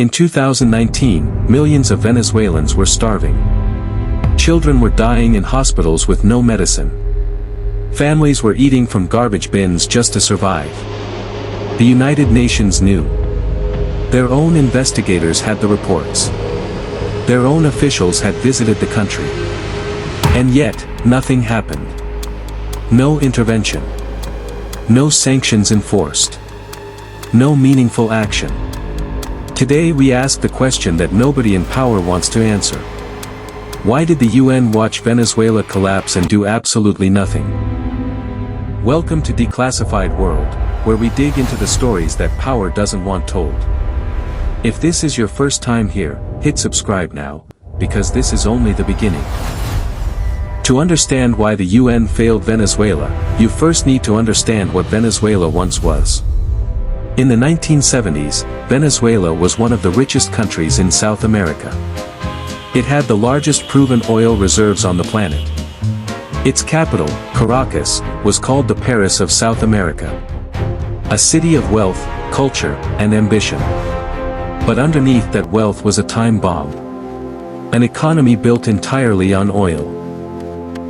In 2019, millions of Venezuelans were starving. Children were dying in hospitals with no medicine. Families were eating from garbage bins just to survive. The United Nations knew. Their own investigators had the reports. Their own officials had visited the country. And yet, nothing happened. No intervention. No sanctions enforced. No meaningful action. Today we ask the question that nobody in power wants to answer. Why did the UN watch Venezuela collapse and do absolutely nothing? Welcome to Declassified World, where we dig into the stories that power doesn't want told. If this is your first time here, hit subscribe now, because this is only the beginning. To understand why the UN failed Venezuela, you first need to understand what Venezuela once was. In the 1970s, Venezuela was one of the richest countries in South America. It had the largest proven oil reserves on the planet. Its capital, Caracas, was called the Paris of South America. A city of wealth, culture, and ambition. But underneath that wealth was a time bomb. An economy built entirely on oil.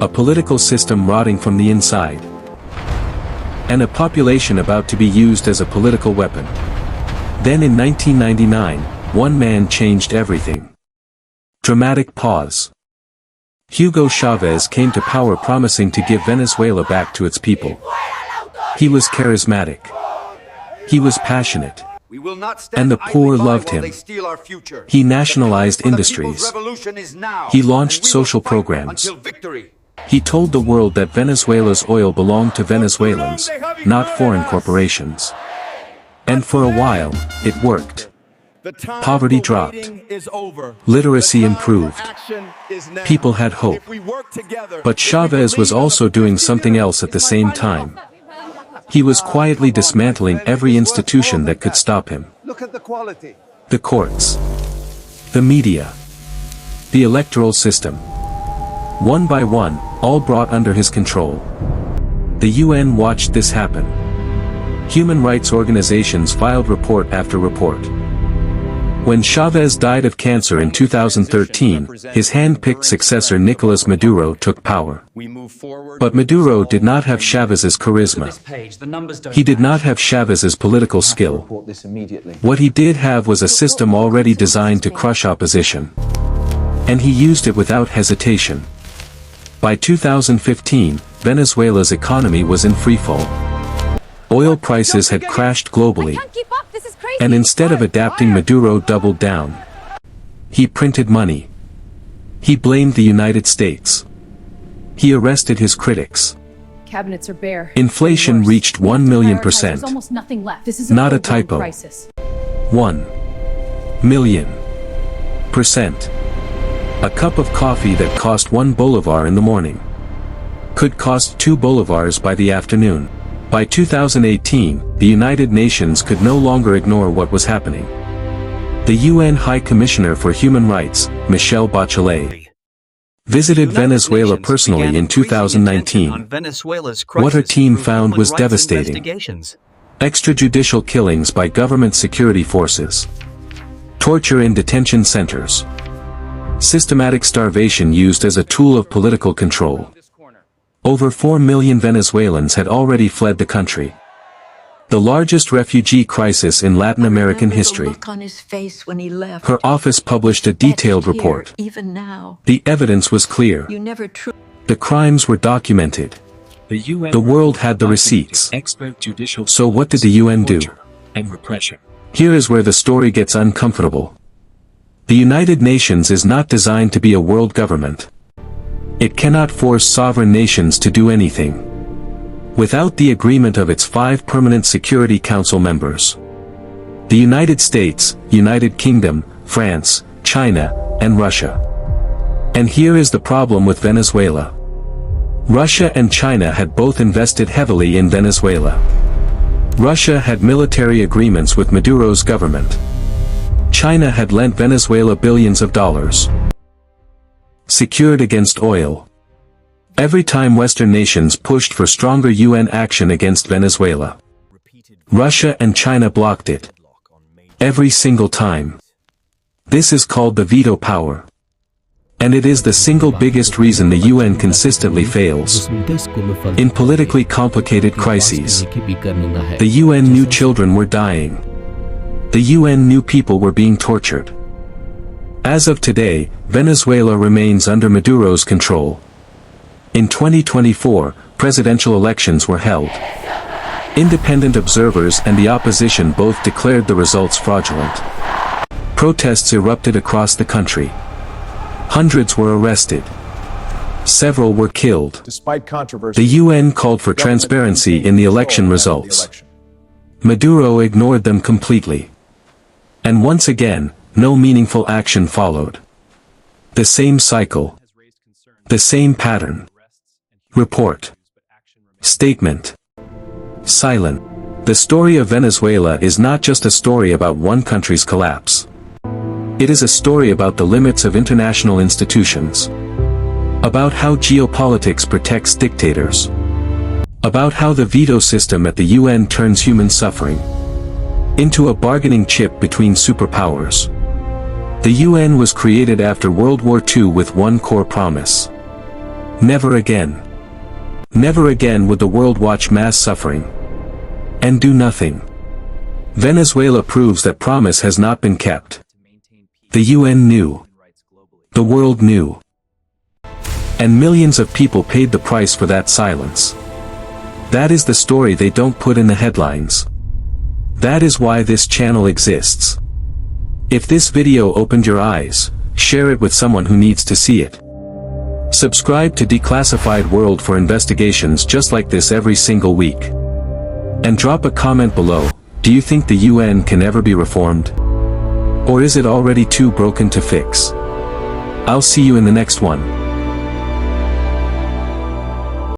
A political system rotting from the inside. And a population about to be used as a political weapon. Then in 1999, one man changed everything. Dramatic pause. Hugo Chavez came to power promising to give Venezuela back to its people. He was charismatic. He was passionate. And the poor loved him. He nationalized industries. He launched social programs. He told the world that Venezuela's oil belonged to Venezuelans, not foreign corporations. And for a while, it worked. Poverty dropped. Literacy improved. People had hope. But Chavez was also doing something else at the same time. He was quietly dismantling every institution that could stop him. The courts. The media. The electoral system. One by one, all brought under his control. The UN watched this happen. Human rights organizations filed report after report. When Chavez died of cancer in 2013, his hand-picked successor Nicolas Maduro took power. But Maduro did not have Chavez's charisma. He did not have Chavez's political skill. What he did have was a system already designed to crush opposition. And he used it without hesitation. By 2015, Venezuela's economy was in freefall. Oil prices had crashed globally. And instead of adapting, Maduro doubled down. He printed money. He blamed the United States. He arrested his critics. Cabinets are bare. Inflation reached 1,000,000%. Not a typo. 1,000,000%. A cup of coffee that cost 1 bolivar in the morning could cost 2 bolivars by the afternoon. By 2018, the United Nations could no longer ignore what was happening. The UN High Commissioner for Human Rights, Michelle Bachelet, visited Venezuela personally in 2019. What her team found was devastating. Extrajudicial killings by government security forces. Torture in detention centers. Systematic starvation used as a tool of political control. Over 4 million Venezuelans had already fled the country. The largest refugee crisis in Latin American history. Her office published a detailed report. The evidence was clear. The crimes were documented. The world had the receipts. So what did the UN do? Here is where the story gets uncomfortable. The United Nations is not designed to be a world government. It cannot force sovereign nations to do anything without the agreement of its 5 permanent Security Council members. The United States, United Kingdom, France, China, and Russia. And here is the problem with Venezuela. Russia and China had both invested heavily in Venezuela. Russia had military agreements with Maduro's government. China had lent Venezuela billions of dollars. Secured against oil. Every time Western nations pushed for stronger UN action against Venezuela, Russia and China blocked it. Every single time. This is called the veto power. And it is the single biggest reason the UN consistently fails. In politically complicated crises, the UN knew children were dying. The UN knew people were being tortured. As of today, Venezuela remains under Maduro's control. In 2024, presidential elections were held. Independent observers and the opposition both declared the results fraudulent. Protests erupted across the country. Hundreds were arrested. Several were killed. Despite controversy, The UN called for transparency in the election results. Maduro ignored them completely. And once again, no meaningful action followed. The same cycle. The same pattern. Report. Statement. Silent. The story of Venezuela is not just a story about one country's collapse. It is a story about the limits of international institutions. About how geopolitics protects dictators. About how the veto system at the UN turns human suffering into a bargaining chip between superpowers. The UN was created after World War II with one core promise. Never again. Never again would the world watch mass suffering and do nothing. Venezuela proves that promise has not been kept. The UN knew. The world knew. And millions of people paid the price for that silence. That is the story they don't put in the headlines. That is why this channel exists. If this video opened your eyes, share it with someone who needs to see it. Subscribe to Declassified World for investigations just like this every single week. And drop a comment below. Do you think the UN can ever be reformed? Or is it already too broken to fix? I'll see you in the next one.